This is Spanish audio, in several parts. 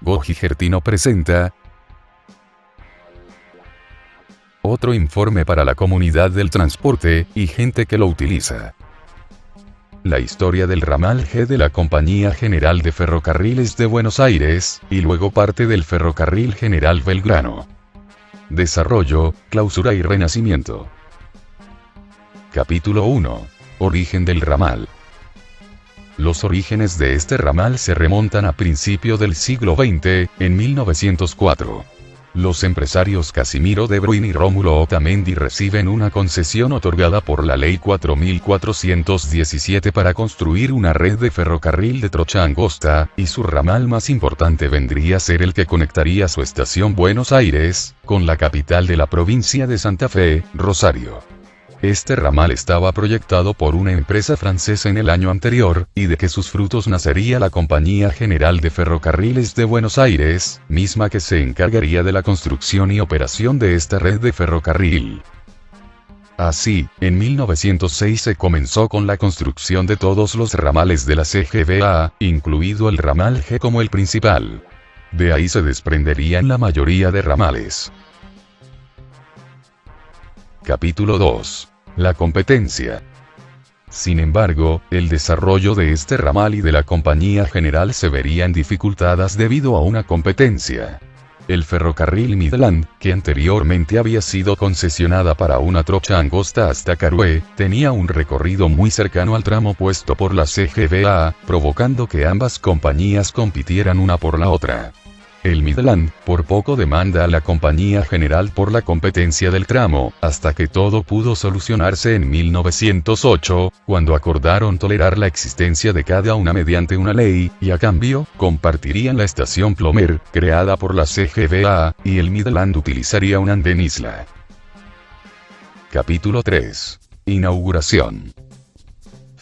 Gojigertino presenta otro informe para la comunidad del transporte y gente que lo utiliza. La historia del ramal G de la Compañía General de Ferrocarriles de Buenos Aires, y luego parte del Ferrocarril General Belgrano. Desarrollo, clausura y renacimiento. Capítulo 1. Origen del ramal. Los orígenes de este ramal se remontan a principios del siglo XX, en 1904. Los empresarios Casimiro de Bruyn y Rómulo Otamendi reciben una concesión otorgada por la Ley 4417 para construir una red de ferrocarril de trocha angosta, y su ramal más importante vendría a ser el que conectaría su estación Buenos Aires, con la capital de la provincia de Santa Fe, Rosario. Este ramal estaba proyectado por una empresa francesa en el año anterior, y de que sus frutos nacería la Compañía General de Ferrocarriles de Buenos Aires, misma que se encargaría de la construcción y operación de esta red de ferrocarril. Así, en 1906 se comenzó con la construcción de todos los ramales de la CGVA, incluido el ramal G como el principal. De ahí se desprenderían la mayoría de ramales. Capítulo 2. La competencia. Sin embargo, el desarrollo de este ramal y de la Compañía General se verían dificultadas debido a una competencia. El ferrocarril Midland, que anteriormente había sido concesionada para una trocha angosta hasta Carué, tenía un recorrido muy cercano al tramo puesto por la CGVA, provocando que ambas compañías compitieran una por la otra. El Midland, por poco demanda a la Compañía General por la competencia del tramo, hasta que todo pudo solucionarse en 1908, cuando acordaron tolerar la existencia de cada una mediante una ley, y a cambio, compartirían la estación Plomer, creada por la CGVA, y el Midland utilizaría un andén isla. Capítulo 3. Inauguración.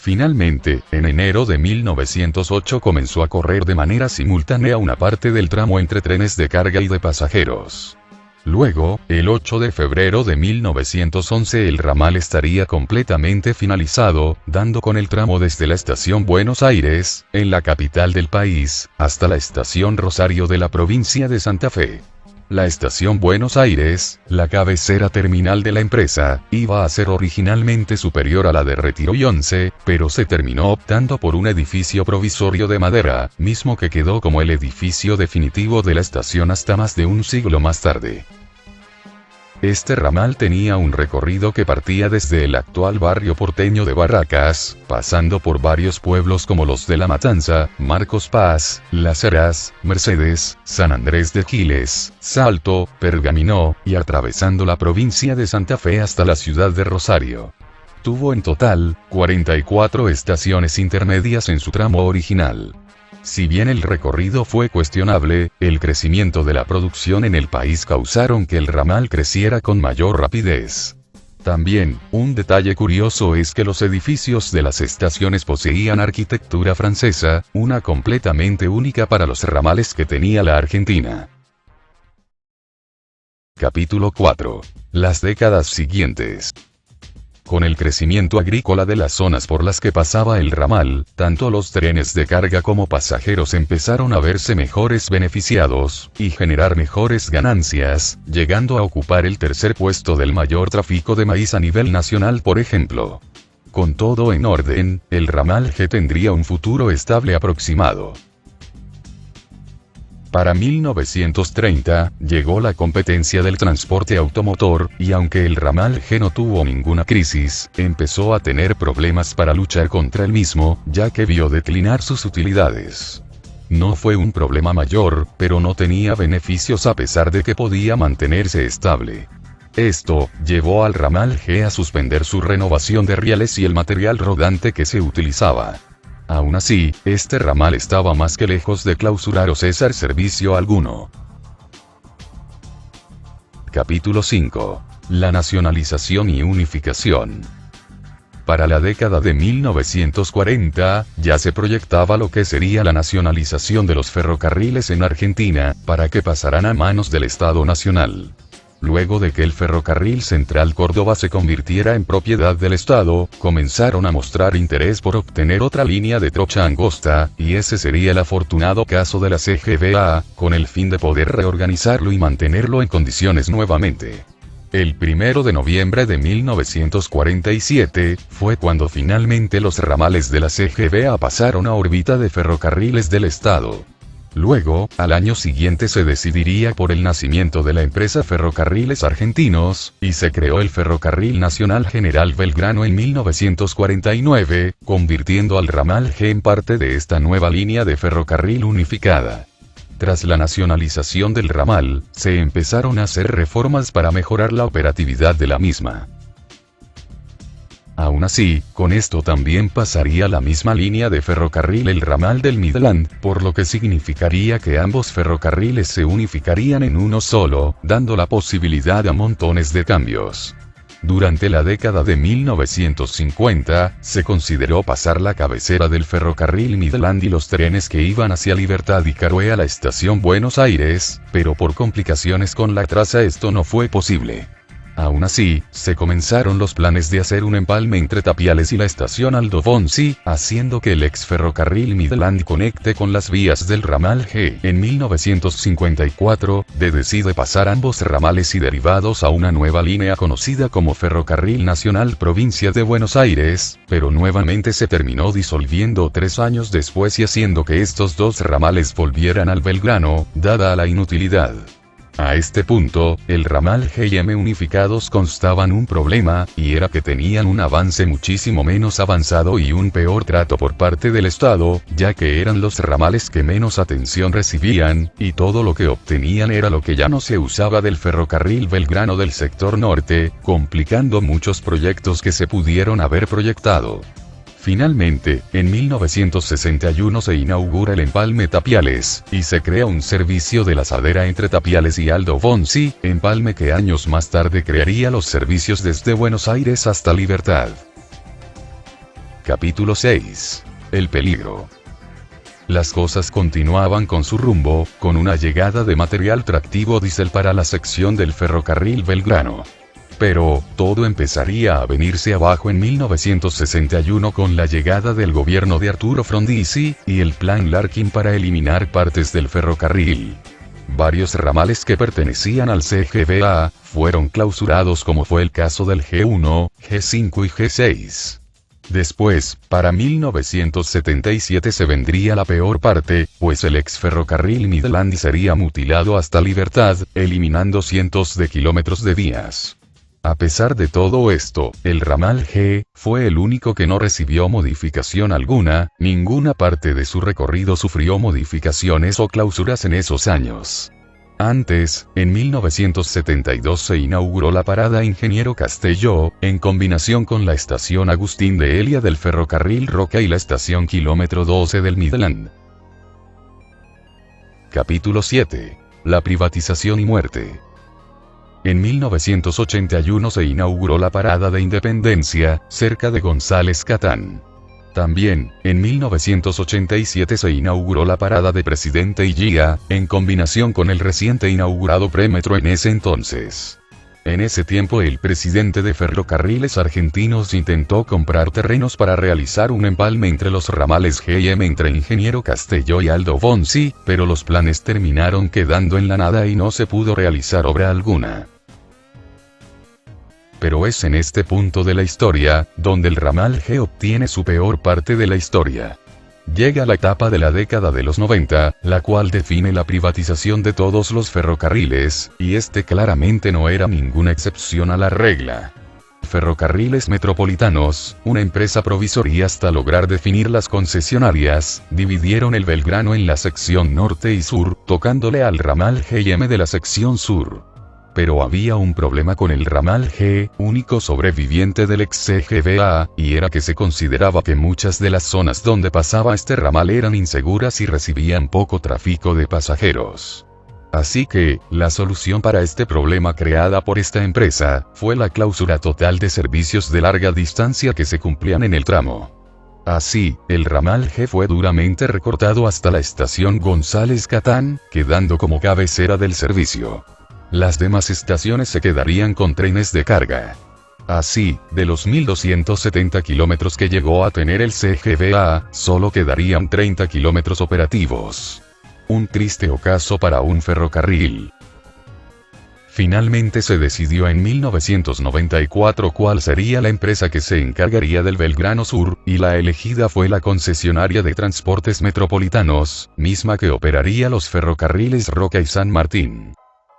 Finalmente, en enero de 1908 comenzó a correr de manera simultánea una parte del tramo entre trenes de carga y de pasajeros. Luego, el 8 de febrero de 1911 el ramal estaría completamente finalizado, dando con el tramo desde la estación Buenos Aires, en la capital del país, hasta la estación Rosario de la provincia de Santa Fe. La estación Buenos Aires, la cabecera terminal de la empresa, iba a ser originalmente superior a la de Retiro y Once, pero se terminó optando por un edificio provisorio de madera, mismo que quedó como el edificio definitivo de la estación hasta más de un siglo más tarde. Este ramal tenía un recorrido que partía desde el actual barrio porteño de Barracas, pasando por varios pueblos como los de La Matanza, Marcos Paz, Las Heras, Mercedes, San Andrés de Giles, Salto, Pergamino, y atravesando la provincia de Santa Fe hasta la ciudad de Rosario. Tuvo en total 44 estaciones intermedias en su tramo original. Si bien el recorrido fue cuestionable, el crecimiento de la producción en el país causaron que el ramal creciera con mayor rapidez. También, un detalle curioso es que los edificios de las estaciones poseían arquitectura francesa, una completamente única para los ramales que tenía la Argentina. Capítulo 4. Las décadas siguientes. Con el crecimiento agrícola de las zonas por las que pasaba el ramal, tanto los trenes de carga como pasajeros empezaron a verse mejores beneficiados, y generar mejores ganancias, llegando a ocupar el tercer puesto del mayor tráfico de maíz a nivel nacional, por ejemplo. Con todo en orden, el ramal G tendría un futuro estable aproximado. Para 1930, llegó la competencia del transporte automotor, y aunque el ramal G no tuvo ninguna crisis, empezó a tener problemas para luchar contra el mismo, ya que vio declinar sus utilidades. No fue un problema mayor, pero no tenía beneficios a pesar de que podía mantenerse estable. Esto llevó al ramal G a suspender su renovación de rieles y el material rodante que se utilizaba. Aún así, este ramal estaba más que lejos de clausurar o cesar servicio alguno. Capítulo 5. La nacionalización y unificación. Para la década de 1940, ya se proyectaba lo que sería la nacionalización de los ferrocarriles en Argentina, para que pasaran a manos del Estado Nacional. Luego de que el Ferrocarril Central Córdoba se convirtiera en propiedad del Estado, comenzaron a mostrar interés por obtener otra línea de trocha angosta, y ese sería el afortunado caso de la CGVA, con el fin de poder reorganizarlo y mantenerlo en condiciones nuevamente. El 1 de noviembre de 1947, fue cuando finalmente los ramales de la CGVA pasaron a órbita de Ferrocarriles del Estado. Luego, al año siguiente se decidiría por el nacimiento de la empresa Ferrocarriles Argentinos, y se creó el Ferrocarril Nacional General Belgrano en 1949, convirtiendo al ramal G en parte de esta nueva línea de ferrocarril unificada. Tras la nacionalización del ramal, se empezaron a hacer reformas para mejorar la operatividad de la misma. Aún así, con esto también pasaría la misma línea de ferrocarril el ramal del Midland, por lo que significaría que ambos ferrocarriles se unificarían en uno solo, dando la posibilidad a montones de cambios. Durante la década de 1950, se consideró pasar la cabecera del ferrocarril Midland y los trenes que iban hacia Libertad y Caroe a la estación Buenos Aires, pero por complicaciones con la traza esto no fue posible. Aún así, se comenzaron los planes de hacer un empalme entre Tapiales y la estación Aldo Bonzi, haciendo que el ex ferrocarril Midland conecte con las vías del ramal G. En 1954, decide pasar ambos ramales y derivados a una nueva línea conocida como Ferrocarril Nacional Provincia de Buenos Aires, pero nuevamente se terminó disolviendo 3 años después y haciendo que estos dos ramales volvieran al Belgrano, dada la inutilidad. A este punto, el ramal G y M unificados constaban un problema, y era que tenían un avance muchísimo menos avanzado y un peor trato por parte del Estado, ya que eran los ramales que menos atención recibían, y todo lo que obtenían era lo que ya no se usaba del ferrocarril Belgrano del sector norte, complicando muchos proyectos que se pudieron haber proyectado. Finalmente, en 1961 se inaugura el empalme Tapiales, y se crea un servicio de lazadera entre Tapiales y Aldo Bonzi, empalme que años más tarde crearía los servicios desde Buenos Aires hasta Libertad. Capítulo 6. El peligro. Las cosas continuaban con su rumbo, con una llegada de material tractivo diésel para la sección del ferrocarril Belgrano. Pero, todo empezaría a venirse abajo en 1961 con la llegada del gobierno de Arturo Frondizi, y el Plan Larkin para eliminar partes del ferrocarril. Varios ramales que pertenecían al CGVA, fueron clausurados como fue el caso del G1, G5 y G6. Después, para 1977 se vendría la peor parte, pues el ex ferrocarril Midland sería mutilado hasta Libertad, eliminando cientos de kilómetros de vías. A pesar de todo esto, el ramal G fue el único que no recibió modificación alguna, ninguna parte de su recorrido sufrió modificaciones o clausuras en esos años. Antes, en 1972 se inauguró la parada Ingeniero Castelló, en combinación con la estación Agustín de Elia del ferrocarril Roca y la estación Kilómetro 12 del Midland. Capítulo 7. La privatización y muerte. En 1981 se inauguró la parada de Independencia, cerca de González Catán. También, en 1987 se inauguró la parada de Presidente Iguía, en combinación con el reciente inaugurado Premetro en ese entonces. En ese tiempo el presidente de Ferrocarriles Argentinos intentó comprar terrenos para realizar un empalme entre los ramales G y M entre Ingeniero Castelló y Aldo Bonzi, pero los planes terminaron quedando en la nada y no se pudo realizar obra alguna. Pero es en este punto de la historia, donde el ramal G obtiene su peor parte de la historia. Llega la etapa de la década de los 90, la cual define la privatización de todos los ferrocarriles, y este claramente no era ninguna excepción a la regla. Ferrocarriles Metropolitanos, una empresa provisoria hasta lograr definir las concesionarias, dividieron el Belgrano en la sección norte y sur, tocándole al ramal G y M de la sección sur. Pero había un problema con el ramal G, único sobreviviente del ex CGVA, y era que se consideraba que muchas de las zonas donde pasaba este ramal eran inseguras y recibían poco tráfico de pasajeros. Así que, la solución para este problema creada por esta empresa, fue la clausura total de servicios de larga distancia que se cumplían en el tramo. Así, el ramal G fue duramente recortado hasta la estación González Catán, quedando como cabecera del servicio. Las demás estaciones se quedarían con trenes de carga. Así, de los 1.270 kilómetros que llegó a tener el CGVA, solo quedarían 30 kilómetros operativos. Un triste ocaso para un ferrocarril. Finalmente se decidió en 1994 cuál sería la empresa que se encargaría del Belgrano Sur, y la elegida fue la concesionaria de Transportes Metropolitanos, misma que operaría los ferrocarriles Roca y San Martín.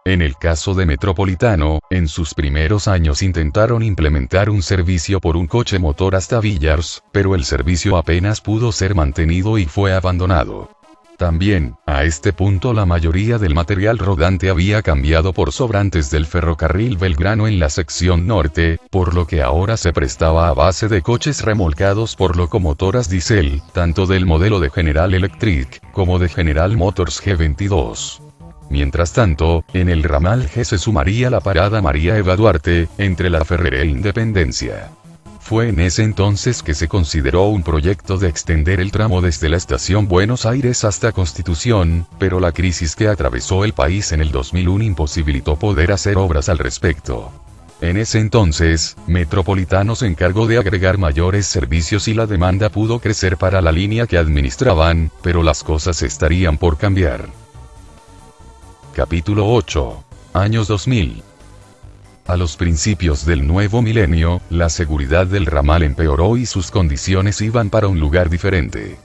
En el caso de Metropolitano, en sus primeros años intentaron implementar un servicio por un coche motor hasta Villars, pero el servicio apenas pudo ser mantenido y fue abandonado. También, a este punto la mayoría del material rodante había cambiado por sobrantes del ferrocarril Belgrano en la sección norte, por lo que ahora se prestaba a base de coches remolcados por locomotoras diésel, tanto del modelo de General Electric, como de General Motors G22. Mientras tanto, en el ramal G se sumaría la parada María Eva Duarte, entre La Ferrera e Independencia. Fue en ese entonces que se consideró un proyecto de extender el tramo desde la estación Buenos Aires hasta Constitución, pero la crisis que atravesó el país en el 2001 imposibilitó poder hacer obras al respecto. En ese entonces, Metropolitano se encargó de agregar mayores servicios y la demanda pudo crecer para la línea que administraban, pero las cosas estarían por cambiar. Capítulo 8. Años 2000. A los principios del nuevo milenio, la seguridad del ramal empeoró y sus condiciones iban para un lugar diferente.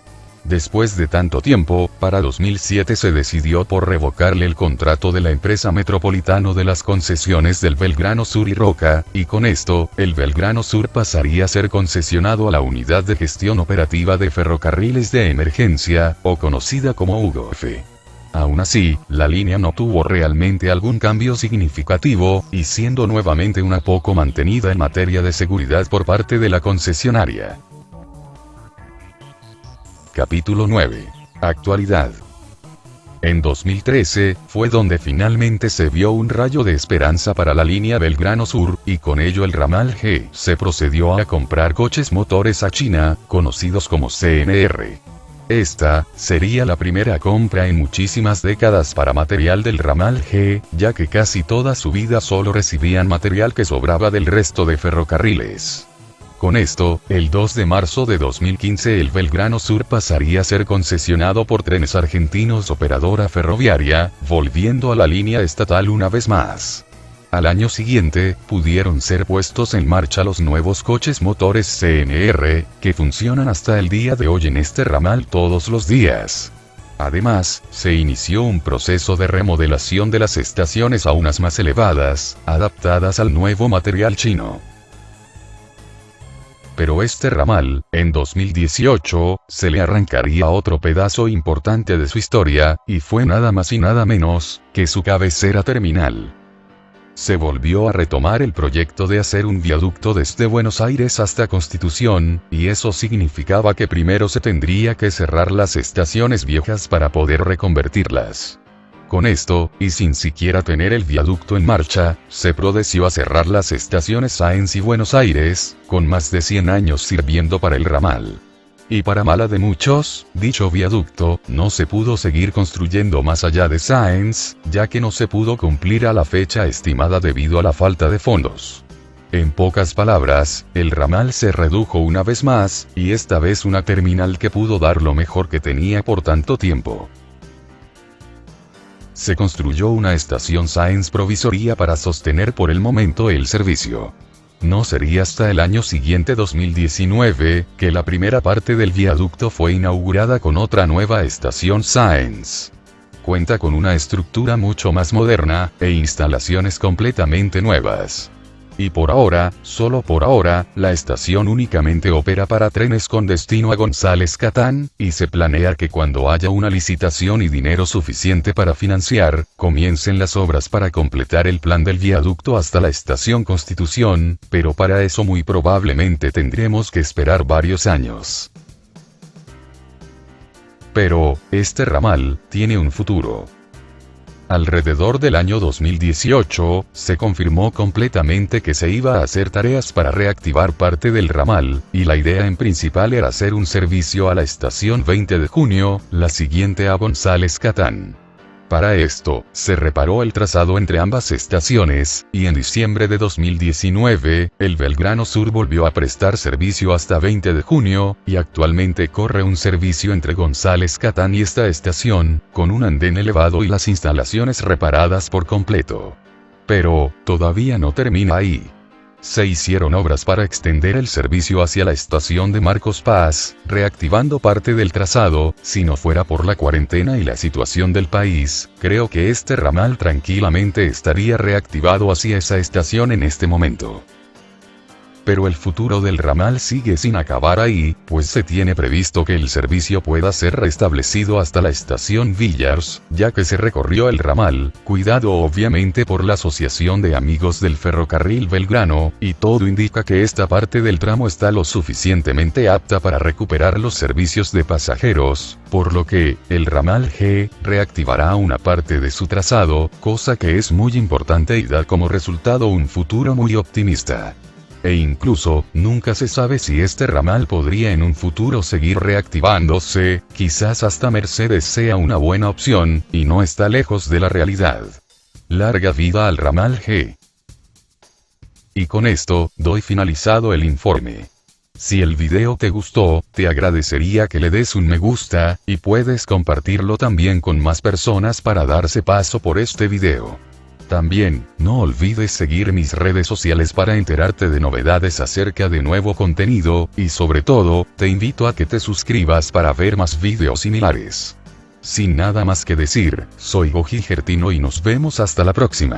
Después de tanto tiempo, para 2007 se decidió por revocarle el contrato de la empresa Metropolitano de las concesiones del Belgrano Sur y Roca, y con esto, el Belgrano Sur pasaría a ser concesionado a la Unidad de Gestión Operativa de Ferrocarriles de Emergencia, o conocida como UGOF. Aún así, la línea no tuvo realmente algún cambio significativo, y siendo nuevamente una poco mantenida en materia de seguridad por parte de la concesionaria. Capítulo 9. Actualidad. En 2013, fue donde finalmente se vio un rayo de esperanza para la línea Belgrano Sur, y con ello el ramal G se procedió a comprar coches motores a China, conocidos como CNR. Esta sería la primera compra en muchísimas décadas para material del ramal G, ya que casi toda su vida solo recibían material que sobraba del resto de ferrocarriles. Con esto, el 2 de marzo de 2015 el Belgrano Sur pasaría a ser concesionado por Trenes Argentinos Operadora Ferroviaria, volviendo a la línea estatal una vez más. Al año siguiente, pudieron ser puestos en marcha los nuevos coches motores CNR, que funcionan hasta el día de hoy en este ramal todos los días. Además, se inició un proceso de remodelación de las estaciones a unas más elevadas, adaptadas al nuevo material chino. Pero este ramal, en 2018, se le arrancaría otro pedazo importante de su historia, y fue nada más y nada menos que su cabecera terminal. Se volvió a retomar el proyecto de hacer un viaducto desde Buenos Aires hasta Constitución, y eso significaba que primero se tendría que cerrar las estaciones viejas para poder reconvertirlas. Con esto, y sin siquiera tener el viaducto en marcha, se procedió a cerrar las estaciones Sáenz y Buenos Aires, con más de 100 años sirviendo para el ramal. Y para mala de muchos, dicho viaducto no se pudo seguir construyendo más allá de Sáenz, ya que no se pudo cumplir a la fecha estimada debido a la falta de fondos. En pocas palabras, el ramal se redujo una vez más, y esta vez una terminal que pudo dar lo mejor que tenía por tanto tiempo. Se construyó una estación Sáenz provisoria para sostener por el momento el servicio. No sería hasta el año siguiente 2019, que la primera parte del viaducto fue inaugurada con otra nueva estación Sáenz. Cuenta con una estructura mucho más moderna, e instalaciones completamente nuevas. Y por ahora, solo por ahora, la estación únicamente opera para trenes con destino a González Catán, y se planea que cuando haya una licitación y dinero suficiente para financiar, comiencen las obras para completar el plan del viaducto hasta la estación Constitución, pero para eso muy probablemente tendremos que esperar varios años. Pero, este ramal tiene un futuro. Alrededor del año 2018, se confirmó completamente que se iba a hacer tareas para reactivar parte del ramal, y la idea en principal era hacer un servicio a la estación 20 de junio, la siguiente a González Catán. Para esto, se reparó el trazado entre ambas estaciones, y en diciembre de 2019, el Belgrano Sur volvió a prestar servicio hasta 20 de junio, y actualmente corre un servicio entre González Catán y esta estación, con un andén elevado y las instalaciones reparadas por completo. Pero, todavía no termina ahí. Se hicieron obras para extender el servicio hacia la estación de Marcos Paz, reactivando parte del trazado. Si no fuera por la cuarentena y la situación del país, creo que este ramal tranquilamente estaría reactivado hacia esa estación en este momento. Pero el futuro del ramal sigue sin acabar ahí, pues se tiene previsto que el servicio pueda ser restablecido hasta la estación Villars, ya que se recorrió el ramal, cuidado obviamente por la Asociación de Amigos del Ferrocarril Belgrano, y todo indica que esta parte del tramo está lo suficientemente apta para recuperar los servicios de pasajeros, por lo que, el ramal G, reactivará una parte de su trazado, cosa que es muy importante y da como resultado un futuro muy optimista. E incluso, nunca se sabe si este ramal podría en un futuro seguir reactivándose, quizás hasta Mercedes sea una buena opción, y no está lejos de la realidad. Larga vida al ramal G. Y con esto, doy finalizado el informe. Si el video te gustó, te agradecería que le des un me gusta, y puedes compartirlo también con más personas para darse paso por este video. También, no olvides seguir mis redes sociales para enterarte de novedades acerca de nuevo contenido, y sobre todo, te invito a que te suscribas para ver más videos similares. Sin nada más que decir, soy Goji Gertino y nos vemos hasta la próxima.